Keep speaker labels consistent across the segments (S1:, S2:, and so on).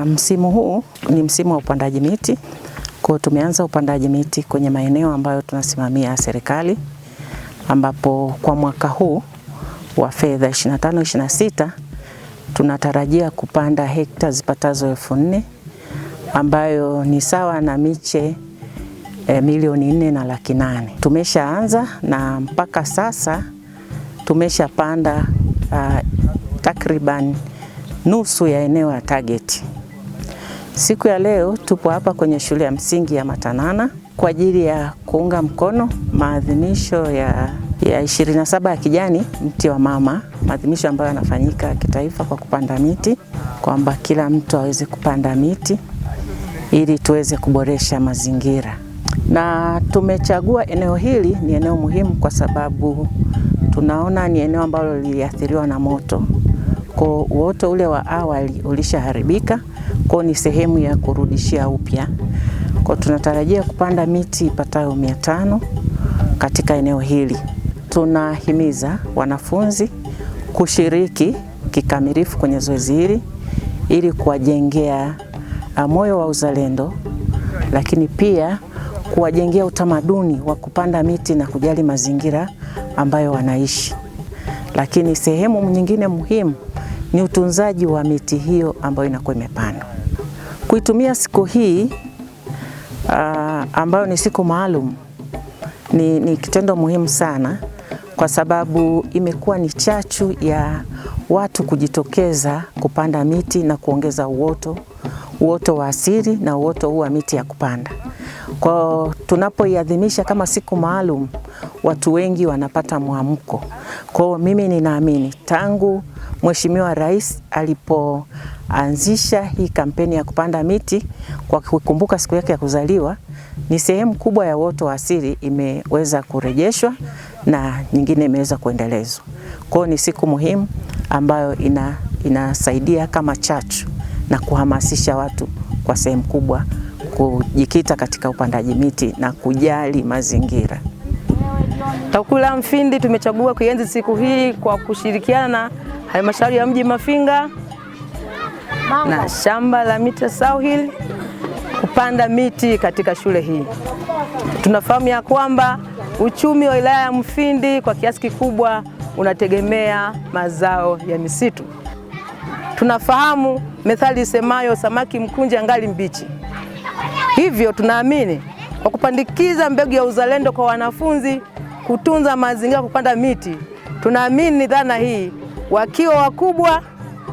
S1: Msimu huu ni msimu wa upandaji miti. Kwa tumeanza upandaji miti kwenye maeneo ambayo tunasimamia serikali, ambapo kwa mwaka huu wa fedha 25-26 tunatarajia kupanda hekta zipatazo 4,000 ambayo ni sawa na miche milioni 4,800,000. Tumeshaanza na mpaka sasa tumeshapanda takriban nusu ya eneo la target. Siku ya leo tupo hapa kwenye shule ya msingi ya Matanana kwa ajili ya kuunga mkono maadhimisho ya 27 ya kijani mti wa mama, maadhimisho ambayo yanafanyika kitaifa kwa kupanda miti, kwamba kila mtu aweze kupanda miti ili tuweze kuboresha mazingira. Na tumechagua eneo hili, ni eneo muhimu kwa sababu tunaona ni eneo ambalo liliathiriwa na moto. Kwa uoto ule wa awali ulishaharibika, kwa ni sehemu ya kurudishia upya. Kwa tunatarajia kupanda miti ipatayo 500 katika eneo hili. Tunahimiza wanafunzi kushiriki kikamilifu kwenye zoezi hili ili kuwajengea moyo wa uzalendo, lakini pia kuwajengea utamaduni wa kupanda miti na kujali mazingira ambayo wanaishi. Lakini sehemu nyingine muhimu ni utunzaji wa miti hiyo ambayo inakuwa imepandwa. Kuitumia siku hii ambayo ni siku maalum ni kitendo muhimu sana, kwa sababu imekuwa ni chachu ya watu kujitokeza kupanda miti na kuongeza uoto wa asili na uoto huu wa miti ya kupanda. Kwa tunapoiadhimisha kama siku maalum, watu wengi wanapata mwamko. Kwa mimi ninaamini tangu Mheshimiwa Rais alipoanzisha hii kampeni ya kupanda miti kwa kukumbuka siku yake ya kuzaliwa, ni sehemu kubwa ya uoto wa asili imeweza kurejeshwa na nyingine imeweza kuendelezwa. Kwa ni siku muhimu ambayo inasaidia kama chachu na kuhamasisha watu kwa sehemu kubwa kujikita katika upandaji miti na kujali mazingira.
S2: TAKUKURU wilaya Mfindi tumechagua kuienzi siku hii kwa kushirikiana na halmashauri ya mji Mafinga na shamba la miti South Hill kupanda miti katika shule hii. Tunafahamu ya kwamba uchumi wa wilaya ya Mfindi kwa kiasi kikubwa unategemea mazao ya misitu. Tunafahamu methali isemayo samaki mkunje angali mbichi. Hivyo tunaamini kwa kupandikiza mbegu ya uzalendo kwa wanafunzi kutunza mazingira, kupanda miti, tunaamini dhana hii wakiwa wakubwa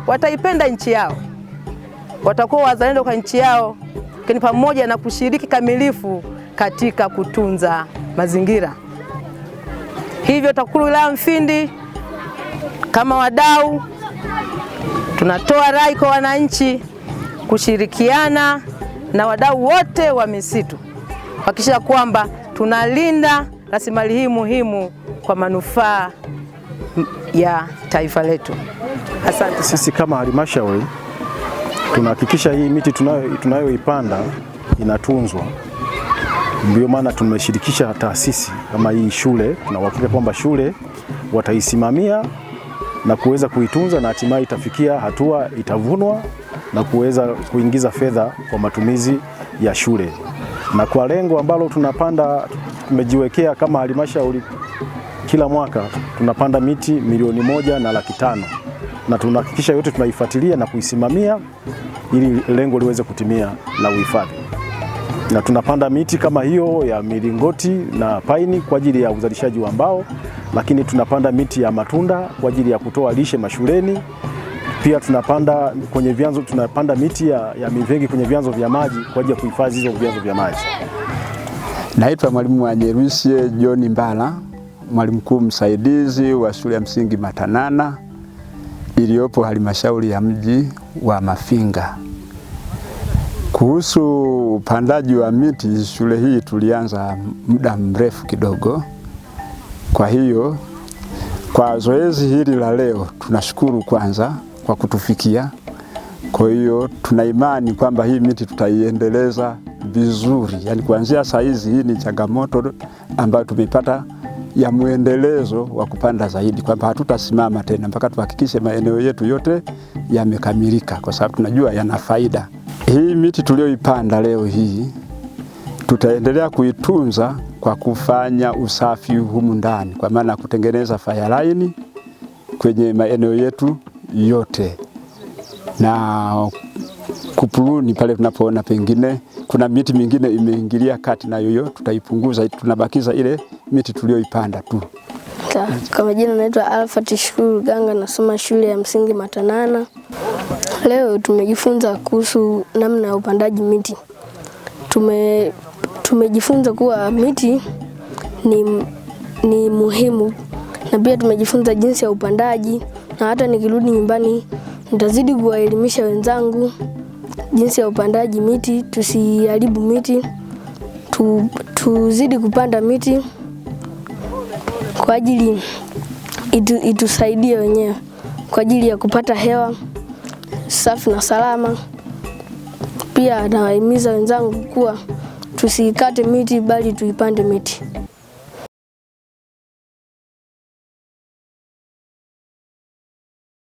S2: wataipenda nchi yao, watakuwa wazalendo kwa nchi yao, lakini pamoja na kushiriki kamilifu katika kutunza mazingira. Hivyo TAKUKURU wilaya Mfindi kama wadau tunatoa rai kwa wananchi kushirikiana na wadau wote wa misitu kuhakikisha kwamba tunalinda rasilimali hii muhimu kwa manufaa ya taifa letu. Asante.
S3: Sisi kama halmashauri tunahakikisha hii miti tunayoipanda inatunzwa. Ndio maana tumeshirikisha taasisi kama hii shule, tunahakikisha kwamba shule wataisimamia na kuweza kuitunza na hatimaye itafikia hatua itavunwa na kuweza kuingiza fedha kwa matumizi ya shule. Na kwa lengo ambalo tumejiwekea kama halmashauri, kila mwaka tunapanda miti 1,500,000 na tunahakikisha yote tunaifuatilia na kuisimamia ili lengo liweze kutimia la uhifadhi. Na tunapanda miti kama hiyo ya milingoti na paini kwa ajili ya uzalishaji wa mbao, lakini tunapanda miti ya matunda kwa ajili ya kutoa lishe mashuleni. Pia tunapanda miti ya mivengi kwenye vyanzo vya maji kwa ajili ya kuhifadhi hizo vyanzo vya maji.
S4: Naitwa Mwalimu Wanyerusie John Mbala, mwalimu mkuu msaidizi wa shule ya msingi Matanana iliyopo halmashauri ya mji wa Mafinga. Kuhusu upandaji wa miti, shule hii tulianza muda mrefu kidogo. Kwa hiyo kwa zoezi hili la leo tunashukuru kwanza kwa kutufikia. Kwa hiyo tuna imani kwamba hii miti tutaiendeleza vizuri. Yaani kuanzia saa hizi, hii ni changamoto ambayo tumepata ya muendelezo wa kupanda zaidi, kwamba hatutasimama tena mpaka tuhakikishe maeneo yetu yote yamekamilika, kwa sababu tunajua yana faida. Hii miti tulioipanda leo hii tutaendelea kuitunza kwa kufanya usafi humu ndani, kwa maana kutengeneza fire line kwenye maeneo yetu yote na kupuluni pale tunapoona pengine kuna miti mingine imeingilia kati, na yoyo tutaipunguza, tunabakiza ile miti tulioipanda tu.
S5: Kwa majina naitwa Alfat Shukuru Ganga, nasoma shule ya msingi Matanana. Leo tumejifunza kuhusu namna ya upandaji miti. Tumejifunza kuwa miti ni muhimu, na pia tumejifunza jinsi ya upandaji, na hata nikirudi nyumbani nitazidi kuwaelimisha wenzangu jinsi ya upandaji miti. Tusiharibu miti, tuzidi kupanda miti kwa ajili itusaidie wenyewe kwa ajili ya kupata hewa safi na salama. Pia nawahimiza wenzangu kuwa tusikate miti bali tuipande miti.